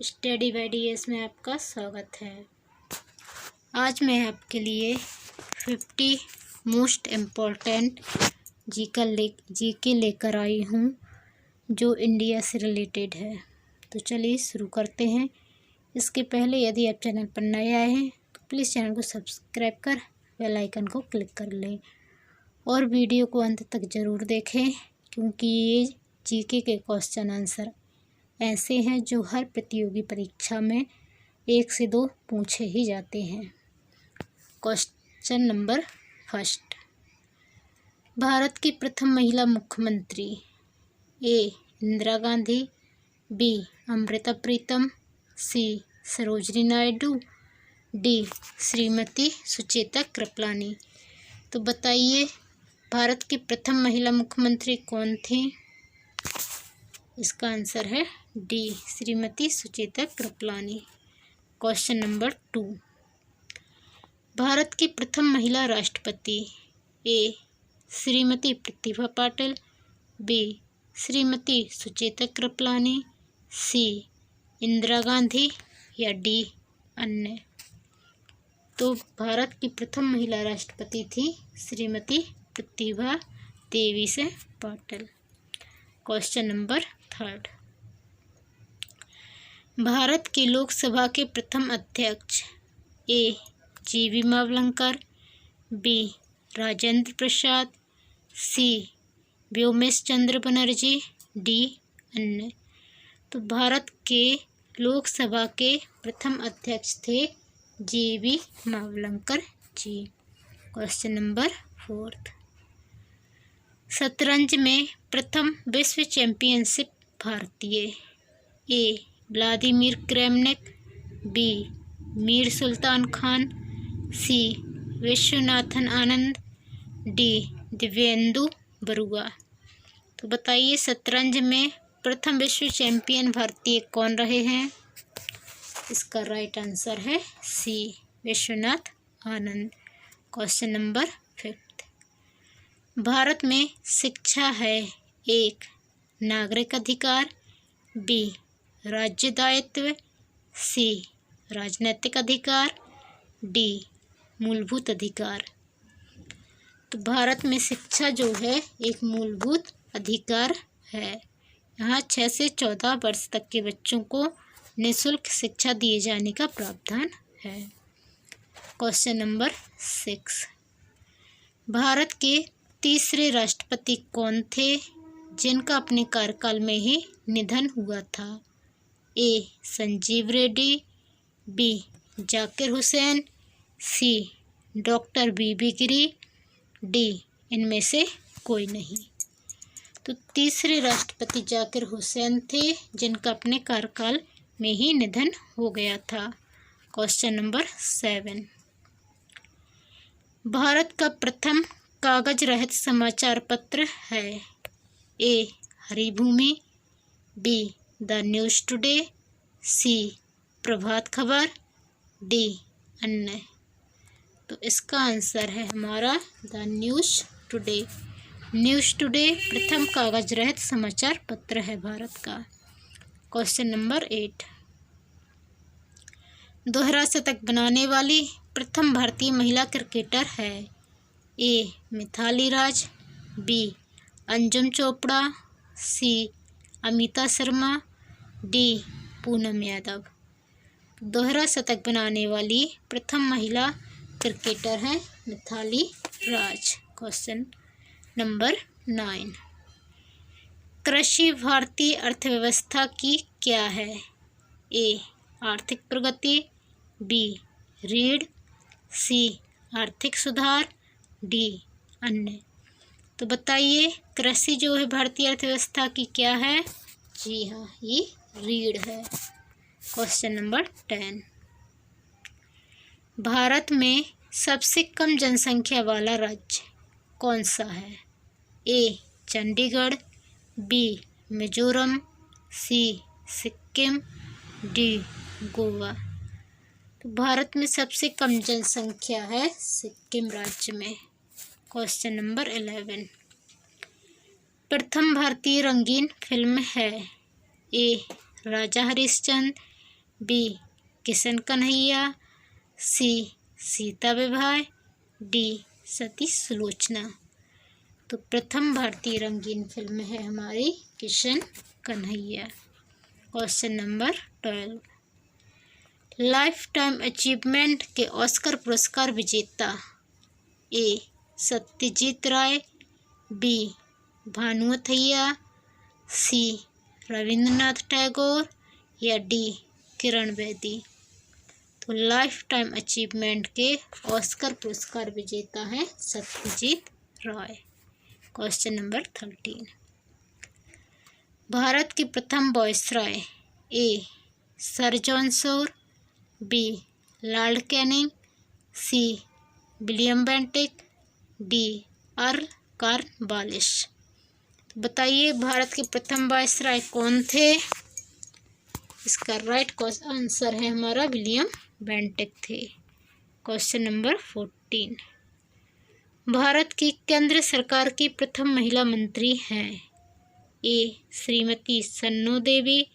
Study bye DS में आपका स्वागत है। आज मैं आपके लिए 50 मोस्ट इम्पोर्टेंट जीके लेकर आई हूँ जो इंडिया से रिलेटेड है। तो चलिए शुरू करते हैं। इसके पहले यदि आप चैनल पर नए आए हैं तो प्लीज़ चैनल को सब्सक्राइब कर बेल आइकन को क्लिक कर लें और वीडियो को अंत तक ज़रूर देखें, क्योंकि ये जीके के क्वेश्चन आंसर ऐसे हैं जो हर प्रतियोगी परीक्षा में 1 से 2 पूछे ही जाते हैं। क्वेश्चन नंबर फर्स्ट, भारत की प्रथम महिला मुख्यमंत्री ए इंदिरा गांधी, बी अमृता प्रीतम, सी सरोजिनी नायडू, डी श्रीमती सुचेता कृपलानी। तो बताइए भारत की प्रथम महिला मुख्यमंत्री कौन थी? इसका आंसर है D Shrimati Sucheta Kripalani. Question number 2, Bharat की प्रथम महिला राष्ट्रपति ए श्रीमती प्रतिभा पाटिल, बी श्रीमती सुचेता कृपलानी, सी इंदिरा गांधी या डी अन्य। तो भारत की प्रथम महिला राष्ट्रपति थी श्रीमती प्रतिभा देवी से पाटिल। क्वेश्चन नंबर 3, भारत की लोकसभा के प्रथम अध्यक्ष ए जीवी मावलंकर, बी राजेंद्र प्रसाद, सी व्योमेश चंद्र बनर्जी, डी अन्य। तो भारत के लोकसभा के प्रथम अध्यक्ष थे जीवी मावलंकर जी। क्वेश्चन नंबर 4, शतरंज में प्रथम विश्व चैंपियनशिप भारतीय ए Vladimir Kramnik, B Mir Sultan Khan, सी विश्वनाथन आनंद, डी दिव्येंदु बरुआ। तो बताइए शतरंज में प्रथम विश्व चैंपियन भारतीय कौन रहे हैं? इसका राइट आंसर है सी विश्वनाथ आनंद। क्वेश्चन नंबर 5, भारत में शिक्षा है एक नागरिक अधिकार, बी राज्य दायित्व, सी राजनैतिक अधिकार, डी मूलभूत अधिकार। तो भारत में शिक्षा जो है एक मूलभूत अधिकार है। यहाँ 6 से 14 वर्ष तक के बच्चों को निःशुल्क शिक्षा दिए जाने का प्रावधान है। क्वेश्चन नंबर 6, भारत के तीसरे राष्ट्रपति कौन थे जिनका अपने कार्यकाल में ही निधन हुआ था? ए संजीव रेड्डी, बी जाकिर हुसैन, सी डॉक्टर बीबी गिरी, डी इनमें से कोई नहीं। तो तीसरे राष्ट्रपति जाकिर हुसैन थे जिनका अपने कार्यकाल में ही निधन हो गया था। क्वेश्चन नंबर 7, भारत का प्रथम कागज रहित समाचार पत्र है A Haribhoomi, B the news today, C Prabhat Khabar, D अन्य। तो इसका आंसर है हमारा the news today. News today प्रथम कागज रहित समाचार पत्र है भारत का। क्वेश्चन नंबर 8, दोहरा शतक बनाने वाली प्रथम भारतीय महिला क्रिकेटर है ए मिथाली राज, बी अंजुम चोपड़ा, सी अमिता शर्मा, डी पूनम यादव। दोहरा शतक बनाने वाली प्रथम महिला क्रिकेटर है मिथाली राज। क्वेश्चन नंबर 9, कृषि भारतीय अर्थव्यवस्था की क्या है? ए आर्थिक प्रगति, बी ऋण, सी आर्थिक सुधार, डी अन्य। तो बताइए कृषि जो है भारतीय अर्थव्यवस्था की क्या है? जी हाँ, ये रीढ़ है। क्वेश्चन नंबर 10, भारत में सबसे कम जनसंख्या वाला राज्य कौन सा है? ए चंडीगढ़, बी मिजोरम, सी सिक्किम, डी गोवा। तो भारत में सबसे कम जनसंख्या है सिक्किम राज्य में। क्वेश्चन नंबर 11, प्रथम भारतीय रंगीन फिल्म है ए राजा हरिश्चंद्र, बी किशन कन्हैया, सी सीता विभाय, डी सती सुलोचना। तो प्रथम भारतीय रंगीन फिल्म है हमारी Kishan Kanhaiya. Question number 12, life time achievement के ऑस्कर पुरस्कार विजेता, ए सत्यजीत राय, बी भानुमथैया, सी रविंद्रनाथ टैगोर या डी किरण बेदी। तो लाइफ टाइम अचीवमेंट के ऑस्कर पुरस्कार विजेता है सत्यजीत राय। क्वेश्चन नंबर 13, भारत की प्रथम वायसराय, ए sir John Shore, B Lord Canning, C William Bentinck, D Earl Cornwallis. बताइए भारत के प्रथम वायसराय कौन थे? इसका राइट आंसर है हमारा विलियम बेंटिक थे। क्वेश्चन नंबर 14, भारत की केंद्र सरकार की प्रथम महिला मंत्री हैं, ए श्रीमती सन्नू देवी,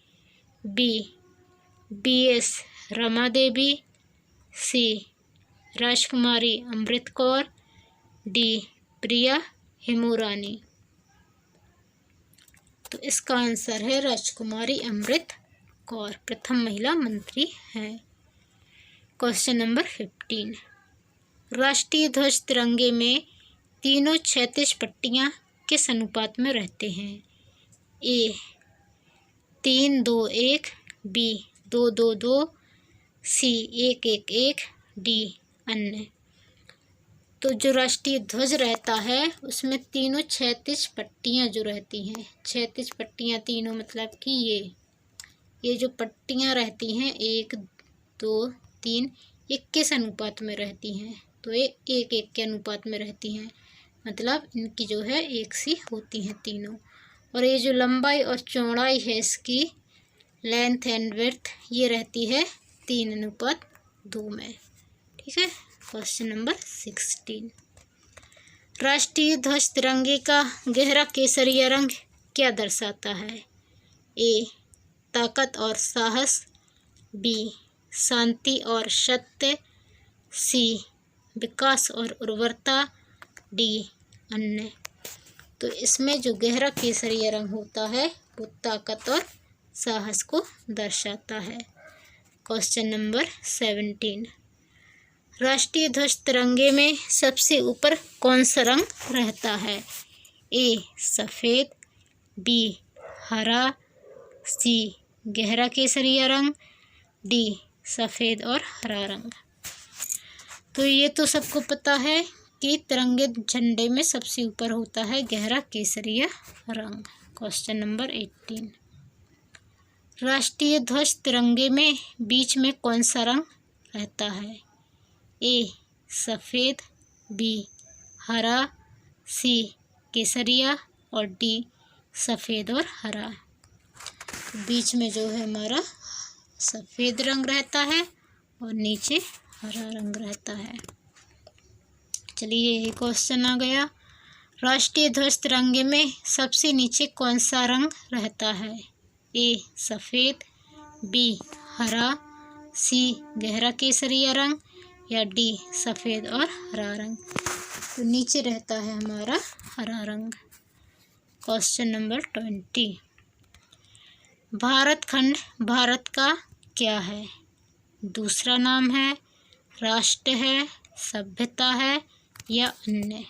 बी BS रमा देवी, सी राजकुमारी अमृत कौर, डी प्रिया हेमुरानी। तो इसका आंसर है राजकुमारी अमृत कौर प्रथम महिला मंत्री हैं। क्वेश्चन नंबर 15, राष्ट्रीय ध्वज तिरंगे में तीनों क्षैतिज पट्टियाँ किस अनुपात में रहते हैं? ए 3-2-1, बी 2-2-2, सी 1-1-1, डी अन्य। तो जो राष्ट्रीय ध्वज रहता है उसमें तीनों क्षैतिज पट्टियाँ जो रहती हैं, क्षैतिज पट्टियाँ तीनों मतलब कि ये जो पट्टियाँ रहती हैं 1, 2, 3 ये किस अनुपात में रहती हैं? तो ये 1-1 के अनुपात में रहती हैं, मतलब इनकी जो है एक सी होती हैं तीनों। और ये जो लंबाई और चौड़ाई है इसकी लेंथ एंड विड्थ ये रहती है 3:2 में। ठीक है। क्वेश्चन नंबर 16, राष्ट्रीय ध्वज तिरंगे का गहरा केसरिया रंग क्या दर्शाता है? ए ताकत और साहस, बी शांति और सत्य, सी विकास और उर्वरता, डी अन्य। तो इसमें जो गहरा केसरिया रंग होता है वो ताकत और साहस को दर्शाता है। क्वेश्चन नंबर 17, राष्ट्रीय ध्वज तिरंगे में सबसे ऊपर कौन सा रंग रहता है? ए सफ़ेद, बी हरा, सी गहरा केसरिया रंग, डी सफ़ेद और हरा रंग। तो ये तो सबको पता है कि तिरंगे झंडे में सबसे ऊपर होता है गहरा केसरिया रंग। क्वेश्चन नंबर 18, राष्ट्रीय ध्वज तिरंगे में बीच में कौन सा रंग रहता है? ए सफ़ेद, बी हरा, सी केसरिया और डी सफ़ेद और हरा। बीच में जो है हमारा सफ़ेद रंग रहता है और नीचे हरा रंग रहता है। चलिए ये क्वेश्चन आ गया, राष्ट्रीय ध्वज तिरंगे में सबसे नीचे कौन सा रंग रहता है? ए सफ़ेद, बी हरा, सी गहरा केसरिया रंग या डी सफ़ेद और हरा रंग। तो नीचे रहता है हमारा हरा रंग। क्वेश्चन नंबर 20, भारत खंड भारत का क्या है? दूसरा नाम है, राष्ट्र है, सभ्यता है या अन्य।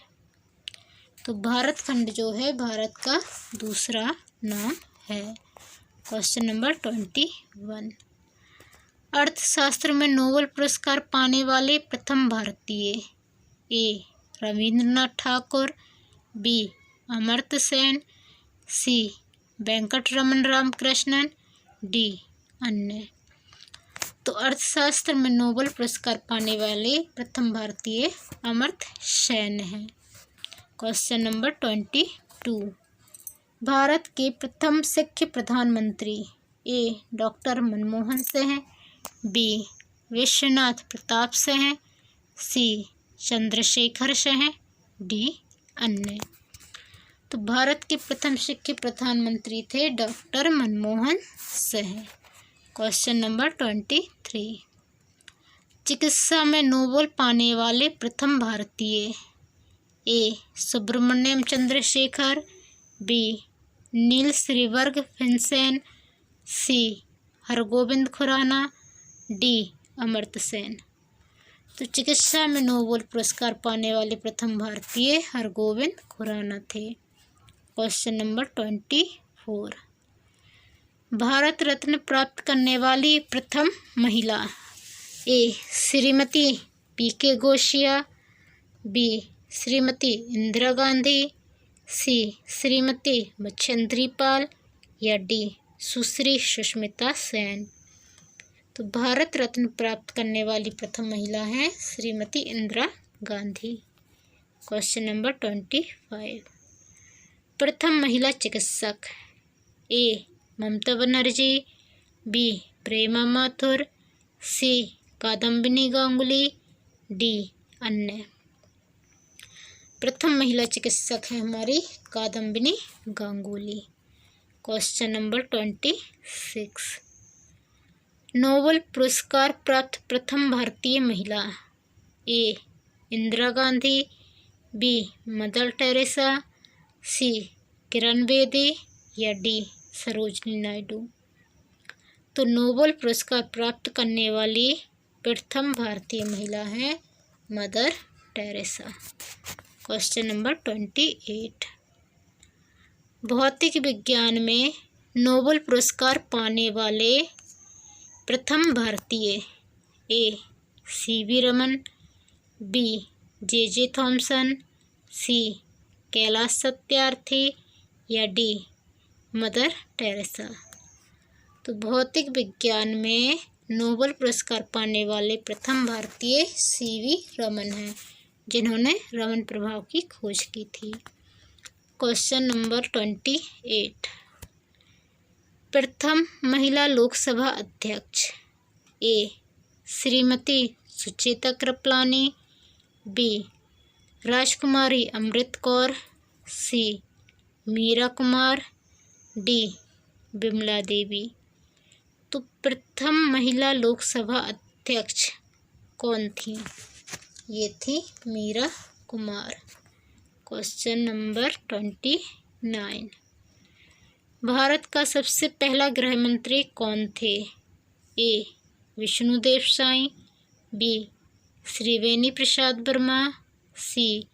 तो भारत खंड जो है भारत का दूसरा नाम है। क्वेश्चन नंबर 21, अर्थशास्त्र में नोबेल पुरस्कार पाने वाले प्रथम भारतीय? ए रविंद्रनाथ ठाकुर, बी अमर्त्य सेन, सी वेंकटरमन रामकृष्णन, डी अन्य। तो अर्थशास्त्र में नोबेल पुरस्कार पाने वाले प्रथम भारतीय अमर्त्य सेन हैं। क्वेश्चन नंबर 22, भारत के प्रथम सिख प्रधानमंत्री? ए डॉक्टर मनमोहन से हैं, बी विश्वनाथ प्रताप से हैं, सी चंद्रशेखर से हैं, डी अन्य। तो भारत के प्रथम सिख प्रधानमंत्री थे डॉक्टर मनमोहन से हैं। क्वेश्चन नंबर 23, चिकित्सा में नोबेल पाने वाले प्रथम भारतीय। ए Subramaniam Chandrashekhar, B Neil श्रीवर्ग FinCEN, सी हरगोविंद खुराना, डी अमर्त्य सेन। तो चिकित्सा में नोबेल पुरस्कार पाने वाले प्रथम भारतीय हरगोविंद खुराना थे। क्वेश्चन नंबर 24, भारत रत्न प्राप्त करने वाली प्रथम महिला। ए श्रीमती पी.के. गोशिया, बी श्रीमती इंदिरा गांधी, सी श्रीमती बछेंद्री पाल, या डी सुश्री सुष्मिता सेन। तो भारत रत्न प्राप्त करने वाली प्रथम महिला है श्रीमती इंदिरा गांधी। क्वेश्चन नंबर 25, प्रथम महिला चिकित्सक। A Mamata Banerjee, B Prema Mathur, C Kadambini Ganguly, D अन्य। प्रथम महिला चिकित्सक है हमारी Kadambini Ganguly. Question number 26, Nobel पुरस्कार प्राप्त प्रथम भारतीय महिला। A Indira Gandhi, B Mother Teresa, C Kiran Bedi, या डी सरोजनी नायडू। तो नोबेल पुरस्कार प्राप्त करने वाली प्रथम भारतीय महिला है मदर टेरेसा। क्वेश्चन नंबर 28, भौतिक विज्ञान में नोबेल पुरस्कार पाने वाले प्रथम भारतीय। A C V. Raman, B J Thomson, C Kailash Satyarthi, या डी मदर टेरेसा। तो भौतिक विज्ञान में नोबेल पुरस्कार पाने वाले प्रथम भारतीय सी.वी. रमन हैं, जिन्होंने रमन प्रभाव की खोज की थी। क्वेश्चन नंबर 28, प्रथम महिला लोकसभा अध्यक्ष। ए श्रीमती सुचेता कृपलानी, बी राजकुमारी अमृत कौर, सी मीरा कुमार, डी विमला देवी। तो प्रथम महिला लोकसभा अध्यक्ष कौन थी? ये थी मीरा कुमार। क्वेश्चन नंबर 29, भारत का सबसे पहला गृह मंत्री कौन थे? ए विष्णुदेव साई, बी श्रीवेणी प्रसाद वर्मा, सी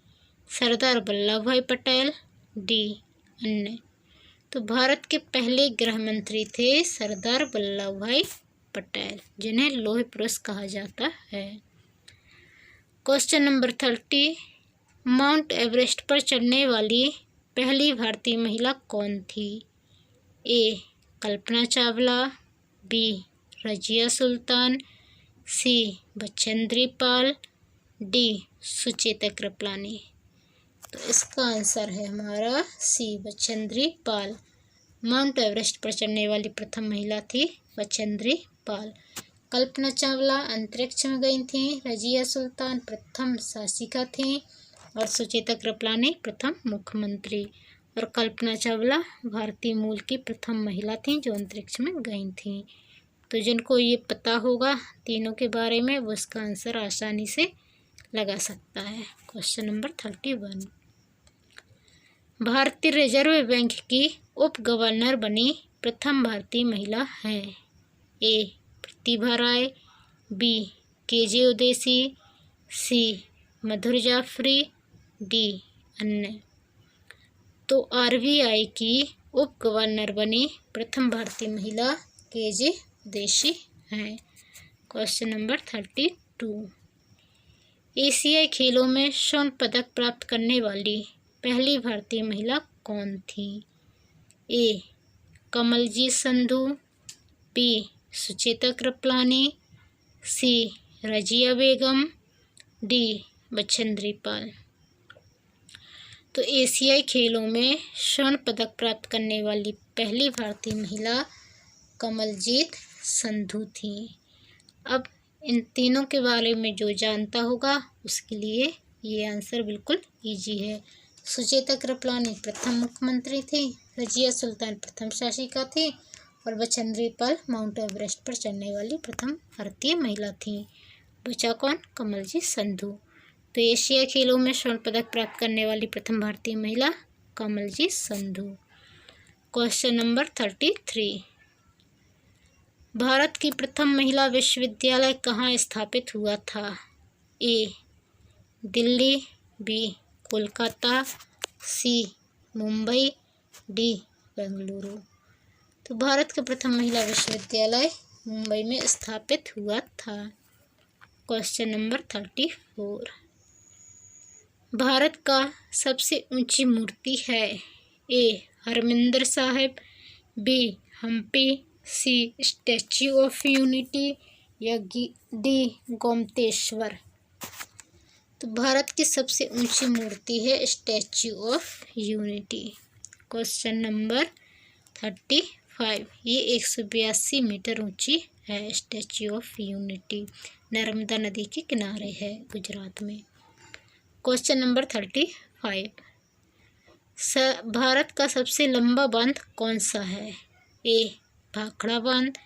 सरदार वल्लभ भाई पटेल, डी अन्य। तो भारत के पहले गृह मंत्री थे सरदार वल्लभ भाई पटेल, जिन्हें लौह पुरुष कहा जाता है। क्वेश्चन नंबर 30, माउंट एवरेस्ट पर चढ़ने वाली पहली भारतीय महिला कौन थी? ए कल्पना चावला, बी रजिया सुल्तान, सी बछेंद्री पाल, डी सुचेता कृपलानी। तो इसका आंसर है हमारा सी बछेंद्री पाल। माउंट एवरेस्ट पर चढ़ने वाली प्रथम महिला थी बछेंद्री पाल। कल्पना चावला अंतरिक्ष में गई थी, रजिया सुल्तान प्रथम शासिका थी, और सुचेता कृपलानी प्रथम मुख्यमंत्री। और कल्पना चावला भारतीय मूल की प्रथम महिला थी जो अंतरिक्ष में गई थी। तो जिनको ये पता होगा तीनों के बारे में, वो इसका आंसर आसानी से लगा सकता है। क्वेश्चन नंबर 31, भारतीय रिजर्व बैंक की उप गवर्नर बनी प्रथम भारतीय महिला है। ए प्रतिभा राय, बी के.जे. उदेसी, सी मधुर जाफरी, डी अन्य। तो आरबीआई की उप गवर्नर बनी प्रथम भारतीय महिला के.जे. उदेसी हैं। क्वेश्चन नंबर 32, एशियाई खेलों में स्वर्ण पदक प्राप्त करने वाली पहली भारतीय महिला कौन थी? ए कमलजीत संधू, बी सुचेता कृपलानी, सी रजिया बेगम, डी बछेंद्री पाल। तो एशियाई खेलों में स्वर्ण पदक प्राप्त करने वाली पहली भारतीय महिला कमलजीत संधू थी। अब इन तीनों के बारे में जो जानता होगा उसके लिए ये आंसर बिल्कुल इजी है। सुचेता कृपलानी प्रथम मुख्यमंत्री थी, रजिया सुल्तान प्रथम शासिका थी, और बछेंद्री पाल माउंट एवरेस्ट पर चढ़ने वाली प्रथम भारतीय महिला थीं। बचा कौन? कमलजीत संधू। तो एशिया खेलों में स्वर्ण पदक प्राप्त करने वाली प्रथम भारतीय महिला कमलजीत संधू। क्वेश्चन नंबर 33, भारत की प्रथम महिला विश्वविद्यालय कहाँ स्थापित हुआ था? ए दिल्ली, बी कोलकाता, सी मुंबई, डी बेंगलुरु। तो भारत का प्रथम महिला विश्वविद्यालय मुंबई में स्थापित हुआ था। क्वेश्चन नंबर 34, भारत का सबसे ऊंची मूर्ति है? A Harmandir Sahib, B Hampi, C Statue of Unity या डी गोमतेश्वर। तो भारत की सबसे ऊंची मूर्ति है Statue of Unity. Question number 35, ये 182 मीटर ऊंची है स्टैच्यू ऑफ यूनिटी। नर्मदा नदी के किनारे है गुजरात में। क्वेश्चन नंबर 35, भारत का सबसे लंबा बांध कौन सा है? ए भाखड़ा बांध,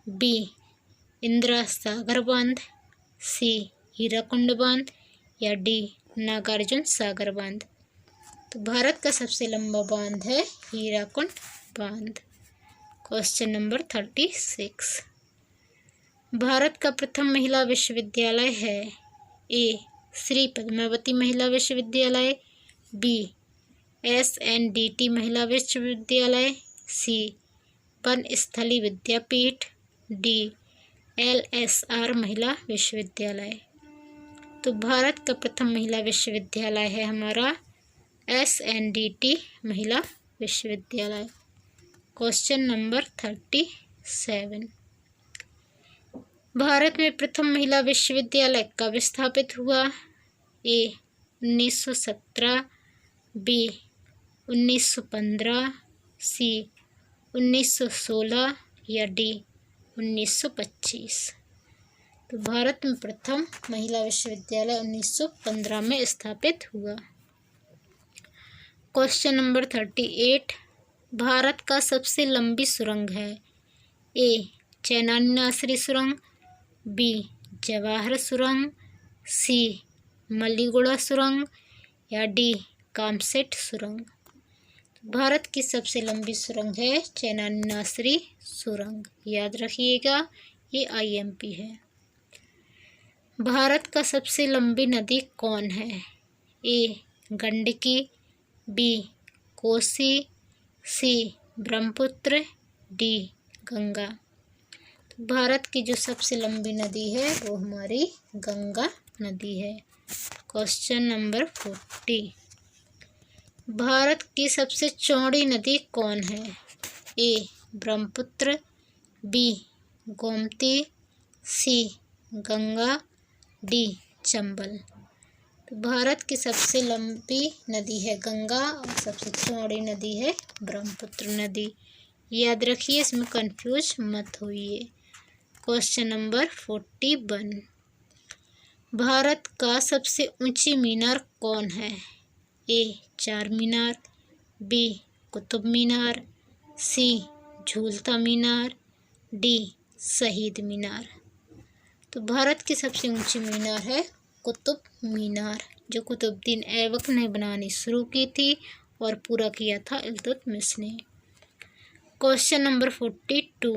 बी इंदिरा सागर बांध, सी हीराकुंड बांध या डी नागार्जुन सागर बांध। तो भारत का सबसे लंबा बांध है हीराकुंड बांध। क्वेश्चन नंबर 36, भारत का प्रथम महिला विश्वविद्यालय है? ए श्री पद्मावती महिला विश्वविद्यालय, बी SNDT महिला विश्वविद्यालय, सी वनस्थली विद्यापीठ, डी LSR महिला विश्वविद्यालय। तो भारत का प्रथम महिला विश्वविद्यालय है हमारा SNDT महिला विश्वविद्यालय। क्वेश्चन नंबर 37, भारत में प्रथम महिला विश्वविद्यालय कब स्थापित हुआ? ए 1917, बी 1915, सी 1916 या डी 1925। तो भारत में प्रथम महिला विश्वविद्यालय 1915 में स्थापित हुआ। क्वेश्चन नंबर 38, भारत का सबसे लंबी सुरंग है? ए चेनानी नासरी सुरंग, बी जवाहर सुरंग, सी मलीगुड़ा सुरंग या डी कामसेट सुरंग। भारत की सबसे लंबी सुरंग है चेनानी नासरी सुरंग। याद रखिएगा, ये IMP है। भारत का सबसे लंबी नदी कौन है? ए गंडकी, बी कोसी, सी ब्रह्मपुत्र, डी गंगा। तो भारत की जो सबसे लंबी नदी है वो हमारी गंगा नदी है। क्वेश्चन नंबर 40, भारत की सबसे चौड़ी नदी कौन है? ए ब्रह्मपुत्र, बी गोमती, सी गंगा, डी चंबल। तो भारत की सबसे लंबी नदी है गंगा और सबसे चौड़ी नदी है ब्रह्मपुत्र नदी। याद रखिए, इसमें कंफ्यूज मत होइए। क्वेश्चन नंबर 41, भारत का सबसे ऊंची मीनार कौन है? ए चार मीनार, बी कुतुब मीनार, सी झूलता मीनार, डी शहीद मीनार। तो भारत की सबसे ऊंची मीनार है कुतुब मीनार, जो कुतुबुद्दीन ऐबक ने बनानी शुरू की थी और पूरा किया था इल्तुतमिश ने। क्वेश्चन नंबर 42,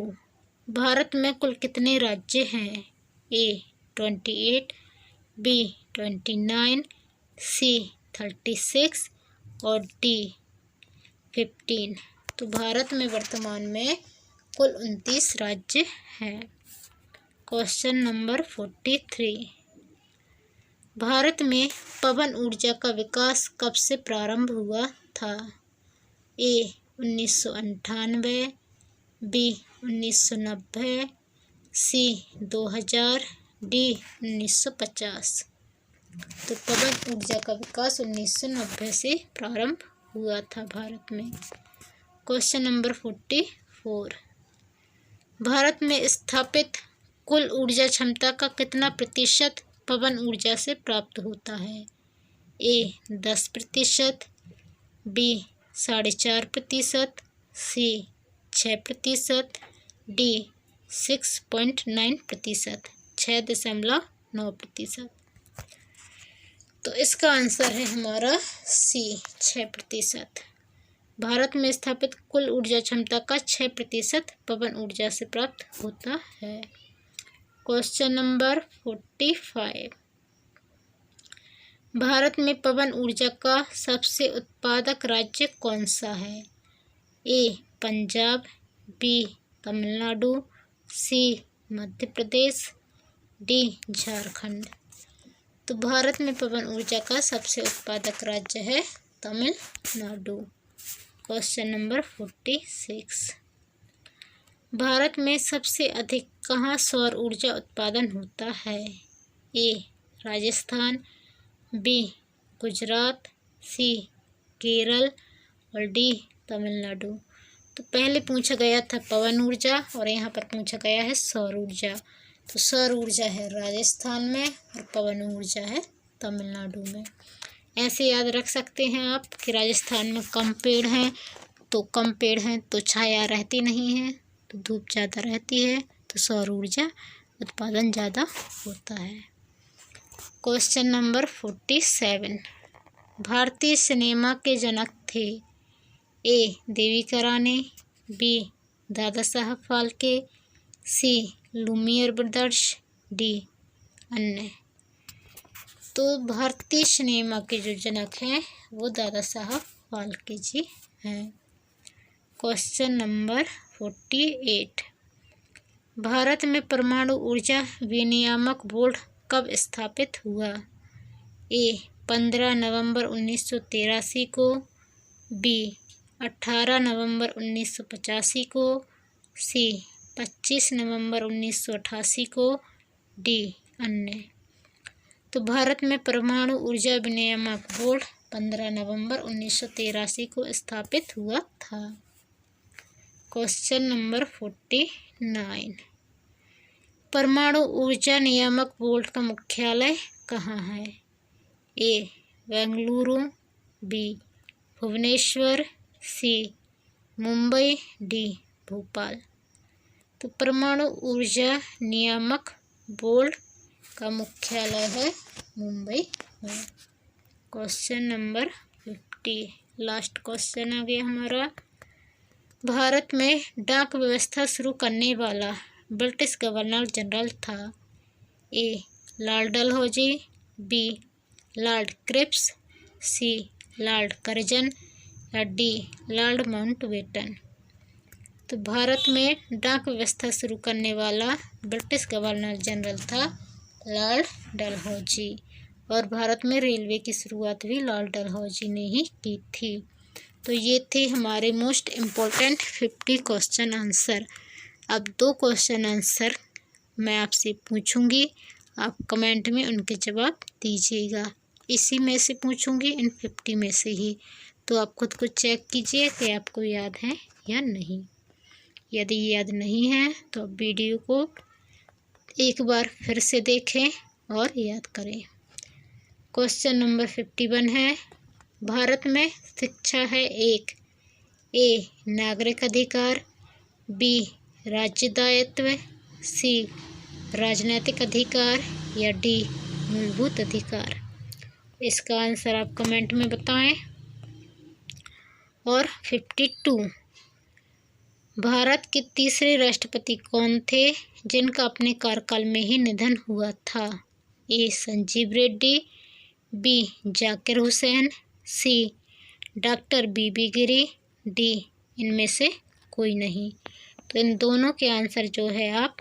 भारत में कुल कितने राज्य हैं? ए 28, बी 29, सी 36 और डी 15। तो भारत में वर्तमान में कुल 29 राज्य हैं। क्वेश्चन नंबर 43, भारत में पवन ऊर्जा का विकास कब से प्रारंभ हुआ था? ए 1998, बी 1990, सी 2000, डी 1950। तो पवन ऊर्जा का विकास 1990 से प्रारंभ हुआ था भारत में। क्वेश्चन नंबर 44, भारत में स्थापित कुल ऊर्जा क्षमता का कितना प्रतिशत पवन ऊर्जा से प्राप्त होता है? ए 10%, बी 4.5%, सी 6%, डी 6.9%, 6.9%। तो इसका आंसर है हमारा सी 6%। भारत में स्थापित कुल ऊर्जा क्षमता का 6% पवन ऊर्जा से प्राप्त होता है। Question number 45। भारत में पवन ऊर्जा का सबसे उत्पादक राज्य कौन सा है? ए पंजाब, बी तमिलनाडु, सी मध्य प्रदेश, डी झारखंड। तो भारत में पवन ऊर्जा का सबसे उत्पादक राज्य है तमिलनाडु। Question number 46। भारत में सबसे अधिक कहाँ सौर ऊर्जा उत्पादन होता है? ए राजस्थान, बी गुजरात, सी केरल और डी तमिलनाडु। तो पहले पूछा गया था पवन ऊर्जा और यहाँ पर पूछा गया है सौर ऊर्जा। तो सौर ऊर्जा है राजस्थान में और पवन ऊर्जा है तमिलनाडु में। ऐसे याद रख सकते हैं आप कि राजस्थान में कम पेड़ हैं तो छाया रहती नहीं है, तो धूप ज़्यादा रहती है, तो सौर ऊर्जा उत्पादन ज़्यादा होता है। Question number 47। भारतीय सिनेमा के जनक थे? ए देविका रानी, बी दादा साहब फाल्के, सी लुमियर ब्रदर्स, डी अन्य। तो भारतीय सिनेमा के जो जनक हैं वो दादा साहब फाल्के जी हैं। Question number 48। भारत में परमाणु ऊर्जा विनियामक बोर्ड कब स्थापित हुआ? ए 15 नवंबर 1983 को, बी 18 नवंबर 1985 को, सी 25 नवंबर 1988 को, डी अन्य। तो भारत में परमाणु ऊर्जा विनियामक बोर्ड 15 नवंबर 1983 को स्थापित हुआ था। Question number 49। परमाणु ऊर्जा नियामक बोर्ड का मुख्यालय कहाँ है? ए बेंगलुरु, बी भुवनेश्वर, सी मुंबई, डी भोपाल। तो परमाणु ऊर्जा नियामक बोर्ड का मुख्यालय है मुंबई में। क्वेश्चन नंबर 50, लास्ट क्वेश्चन आ गया हमारा। भारत में डाक व्यवस्था शुरू करने वाला ब्रिटिश गवर्नर जनरल था? A Lord Dalhousie, B Lord Cripps, C Lord Curzon या डी लॉर्ड माउंटबेटन। तो भारत में डाक व्यवस्था शुरू करने वाला ब्रिटिश गवर्नर जनरल था लॉर्ड डलहौजी, और भारत में रेलवे की शुरुआत भी लॉर्ड डलहौजी ने ही की थी। तो ये थे हमारे मोस्ट इम्पोर्टेंट 50 क्वेश्चन आंसर। अब 2 क्वेश्चन आंसर मैं आपसे पूछूंगी, आप कमेंट में उनके जवाब दीजिएगा। इसी में से पूछूंगी, इन 50 में से ही। तो आप खुद को चेक कीजिए कि आपको याद है या नहीं। यदि याद नहीं है तो वीडियो को एक बार फिर से देखें और याद करें। क्वेश्चन नंबर 51 है, भारत में शिक्षा है एक, ए नागरिक अधिकार, बी राज्य दायित्व, सी राजनीतिक अधिकार या डी मूलभूत अधिकार। इसका आंसर आप कमेंट में बताएं। और 52, भारत के तीसरे राष्ट्रपति कौन थे जिनका अपने कार्यकाल में ही निधन हुआ था? ए संजीव रेड्डी, बी जाकिर हुसैन, सी डॉक्टर बीबी गिरी, डी इनमें से कोई नहीं। तो इन दोनों के आंसर जो है आप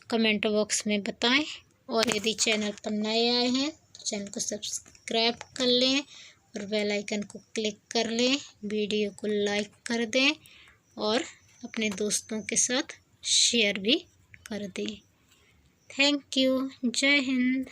कमेंट बॉक्स में बताएं। और यदि चैनल पर नए आए हैं तो चैनल को सब्सक्राइब कर लें और बेल आइकन को क्लिक कर लें, वीडियो को लाइक कर दें और अपने दोस्तों के साथ शेयर भी कर दें। Thank you. जय हिंद।